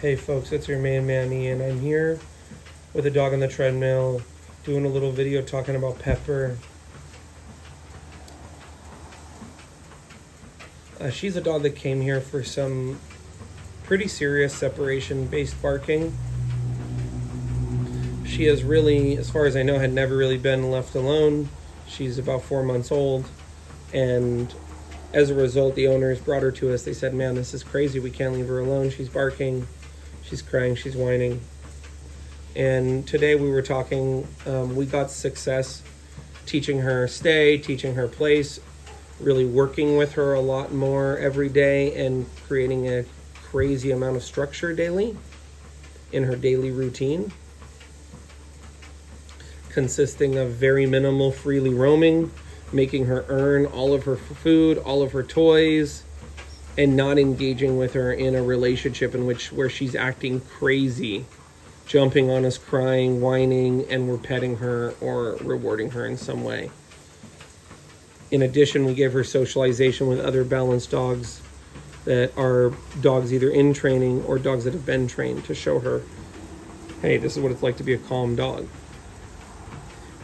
Hey folks, it's your man Manny, and I'm here with a dog on the treadmill doing a little video talking about Pepper. She's a dog that came here for some pretty serious separation-based barking. She has really, as far as I know, had never really been left alone. She's about 4 months old, and as a result, the owners brought her to us. They said, man, this is crazy. We can't leave her alone. She's barking. She's crying, she's whining. And today we were talking, we got success teaching her stay, teaching her place, really working with her a lot more every day and creating a crazy amount of structure daily in her daily routine, consisting of very minimal freely roaming, making her earn all of her food, all of her toys, and not engaging with her in a relationship where she's acting crazy, jumping on us, crying, whining, and we're petting her or rewarding her in some way. In addition, we gave her socialization with other balanced dogs that are dogs either in training or dogs that have been trained to show her, hey, this is what it's like to be a calm dog.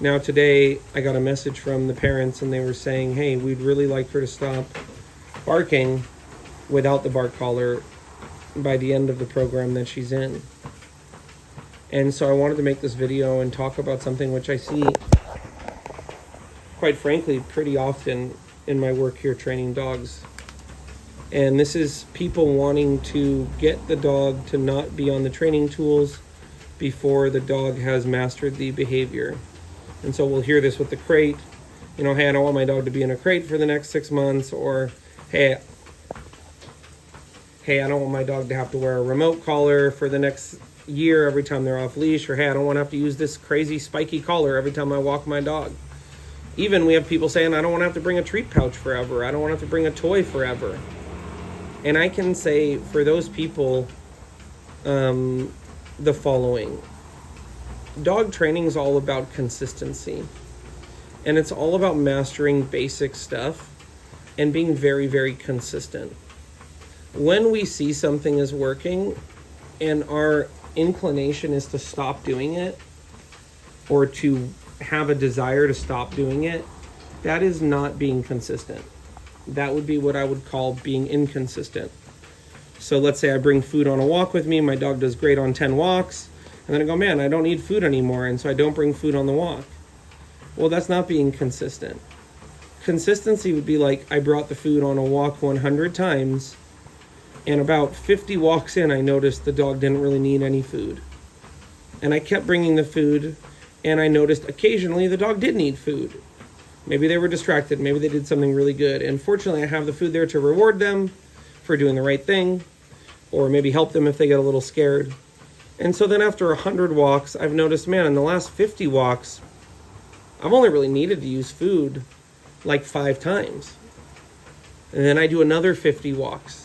Now today, I got a message from the parents and they were saying, hey, we'd really like her to stop barking without the bark collar by the end of the program that she's in. And so I wanted to make this video and talk about something which I see, quite frankly, pretty often in my work here training dogs. And this is people wanting to get the dog to not be on the training tools before the dog has mastered the behavior. And so we'll hear this with the crate. You know, hey, I don't want my dog to be in a crate for the next 6 months, or hey, I don't want my dog to have to wear a remote collar for the next year every time they're off leash, or hey, I don't want to have to use this crazy spiky collar every time I walk my dog. Even we have people saying, I don't want to have to bring a treat pouch forever. I don't want to have to bring a toy forever. And I can say for those people, the following. Dog training is all about consistency. And it's all about mastering basic stuff and being very, very consistent. When we see something is working and our inclination is to stop doing it or to have a desire to stop doing it, that is not being consistent. That would be what I would call being inconsistent. So let's say I bring food on a walk with me, my dog does great on 10 walks, and then I go, man, I don't need food anymore, and so I don't bring food on the walk. Well, that's not being consistent. Consistency would be like I brought the food on a walk 100 times, and about 50 walks in, I noticed the dog didn't really need any food. And I kept bringing the food, and I noticed occasionally the dog did need food. Maybe they were distracted. Maybe they did something really good. And fortunately, I have the food there to reward them for doing the right thing, or maybe help them if they get a little scared. And so then after 100 walks, I've noticed, man, in the last 50 walks, I've only really needed to use food like 5 times. And then I do another 50 walks.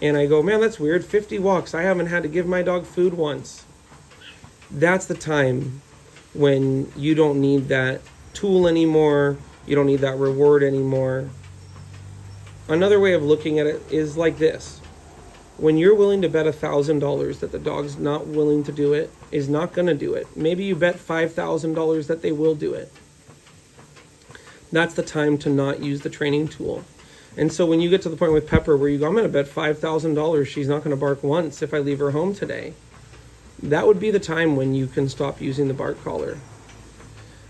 And I go, man, that's weird. 50 walks. I haven't had to give my dog food once. That's the time when you don't need that tool anymore. You don't need that reward anymore. Another way of looking at it is like this. When you're willing to bet $1,000 that the dog's not willing to do it, is not going to do it. Maybe you bet $5,000 that they will do it. That's the time to not use the training tool. And so when you get to the point with Pepper where you go, I'm going to bet $5,000 she's not going to bark once if I leave her home today, that would be the time when you can stop using the bark collar.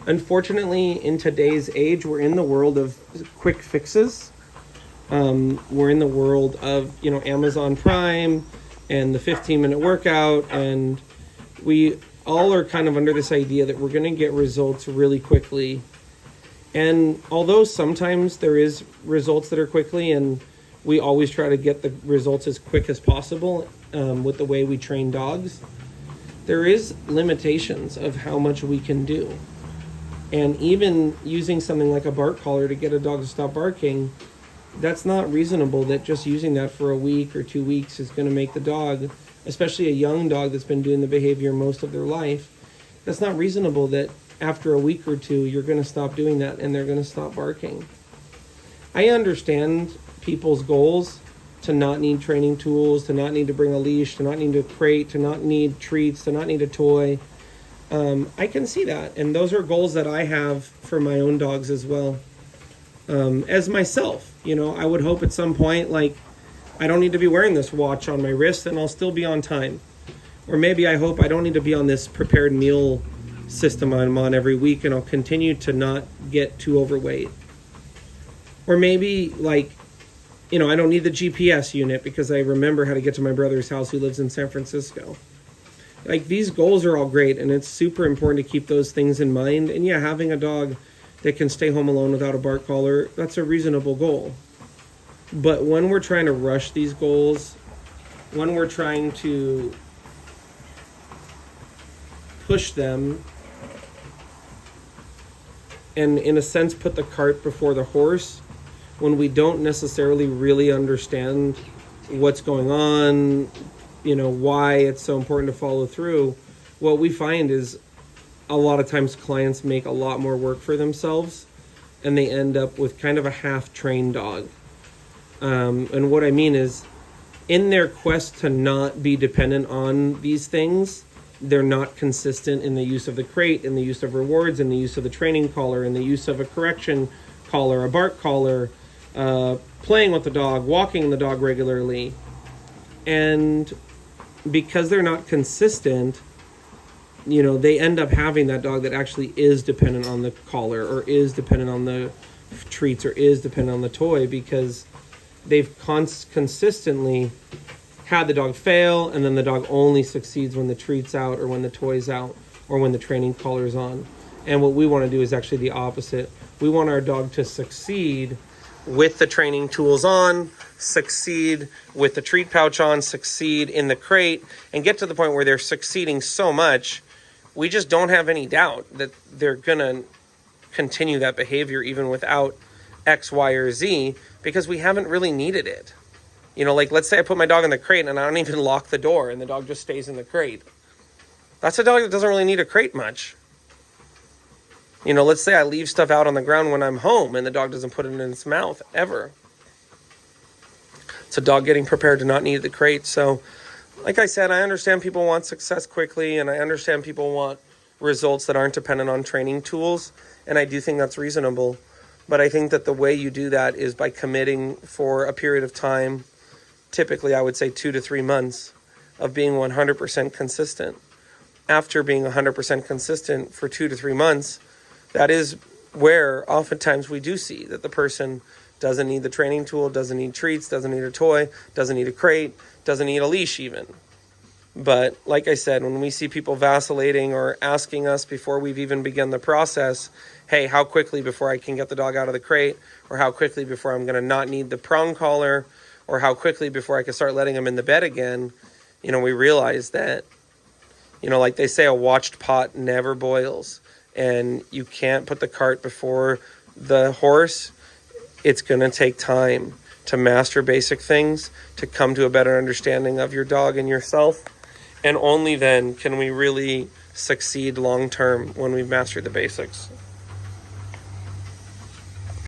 Unfortunately, in today's age, we're in the world of quick fixes. We're in the world of, Amazon Prime and the 15-minute workout, and we all are kind of under this idea that we're going to get results really quickly. And although sometimes there is results that are quickly, and we always try to get the results as quick as possible with the way we train dogs, there is limitations of how much we can do. And even using something like a bark collar to get a dog to stop barking, that's not reasonable that just using that for a week or 2 weeks is going to make the dog, especially a young dog that's been doing the behavior most of their life, that's not reasonable that after a week or two, you're going to stop doing that and they're going to stop barking. I understand people's goals to not need training tools, to not need to bring a leash, to not need a crate, to not need treats, to not need a toy. I can see that. And those are goals that I have for my own dogs as well. As myself, I would hope at some point, like, I don't need to be wearing this watch on my wrist and I'll still be on time. Or maybe I hope I don't need to be on this prepared meal system I'm on every week and I'll continue to not get too overweight. Or maybe, like, I don't need the GPS unit because I remember how to get to my brother's house who lives in San Francisco. Like, these goals are all great, and it's super important to keep those things in mind. And yeah, having a dog that can stay home alone without a bark collar, that's a reasonable goal. But when we're trying to rush these goals, when we're trying to push them and, in a sense, put the cart before the horse, when we don't necessarily really understand what's going on, why it's so important to follow through, what we find is a lot of times clients make a lot more work for themselves and they end up with kind of a half-trained dog. And what I mean is, in their quest to not be dependent on these things, they're not consistent in the use of the crate, in the use of rewards, in the use of the training collar, in the use of a correction collar, a bark collar, playing with the dog, walking the dog regularly. And because they're not consistent, they end up having that dog that actually is dependent on the collar or is dependent on the treats or is dependent on the toy because they've consistently had the dog fail, and then the dog only succeeds when the treat's out or when the toy's out or when the training collar's on. And what we want to do is actually the opposite. We want our dog to succeed with the training tools on, succeed with the treat pouch on, succeed in the crate, and get to the point where they're succeeding so much, we just don't have any doubt that they're going to continue that behavior even without X, Y, or Z, because we haven't really needed it. Like, let's say I put my dog in the crate and I don't even lock the door and the dog just stays in the crate. That's a dog that doesn't really need a crate much. Let's say I leave stuff out on the ground when I'm home and the dog doesn't put it in its mouth ever. It's a dog getting prepared to not need the crate. So, like I said, I understand people want success quickly, and I understand people want results that aren't dependent on training tools, and I do think that's reasonable. But I think that the way you do that is by committing for a period of time, typically I would say 2 to 3 months, of being 100% consistent. After being 100% consistent for 2 to 3 months, that is where oftentimes we do see that the person doesn't need the training tool, doesn't need treats, doesn't need a toy, doesn't need a crate, doesn't need a leash even. But like I said, when we see people vacillating or asking us before we've even begun the process, hey, how quickly before I can get the dog out of the crate, or how quickly before I'm going to not need the prong collar, or how quickly before I can start letting them in the bed again, we realize that, like they say, a watched pot never boils. And you can't put the cart before the horse. It's going to take time to master basic things, to come to a better understanding of your dog and yourself. And only then can we really succeed long term, when we've mastered the basics.